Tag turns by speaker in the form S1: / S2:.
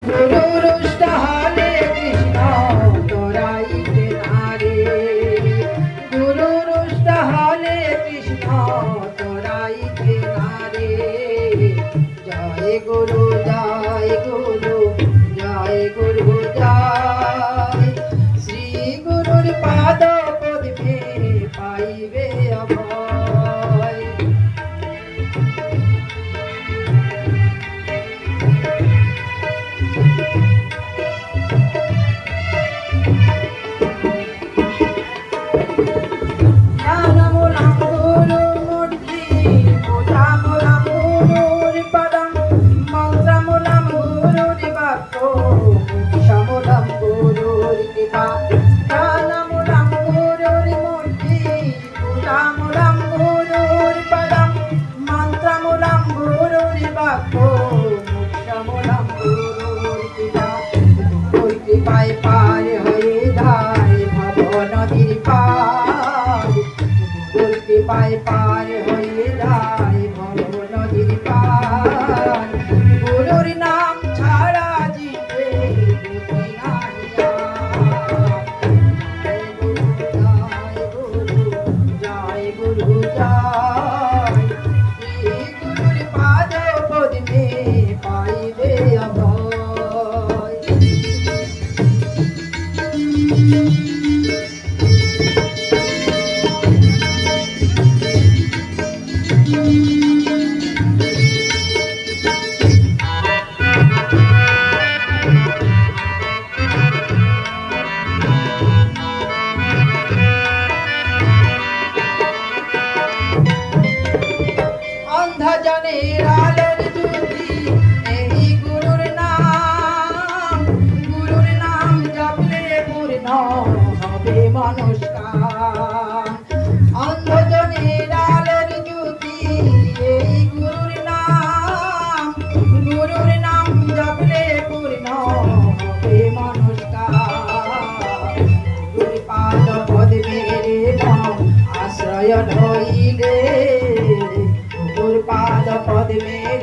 S1: গুরুরুষ্ট হলে কৃষ্ণ তোরাইতে নারে, গুরুরুষ্ট হলে কৃষ্ণ তোরাইতে নারে। জয় গুরু জয় গুরু জয় গুরু জয়, শ্রী গুরুর পাদ পদ্মে পাইবে অভয়। পায় পার হয়ে যায় ভব নদীর পার, করতে পায় পার হয়ে যায় ভব নদীর পার। গুরুর নাম ছাড়া জিবে গতি নাহিয়া। জয় গুরু জয়, শ্রী গুরুর পাদ পদ্মে পাইবে অভয়। অন্ধজনের আলোর জ্যোতি এই গুরুর নাম, গুরুর নাম জপলে পূর্ণ হবে মনস্কাম। অন্ধজনের আলোর জ্যোতি এই গুরুর নাম, গুরুর নাম জপলে পূর্ণ হবে মনস্কাম। গুরুর পাদ পদ্মের আশ্রয় হইলে, গুরুর পাদ পদ্মের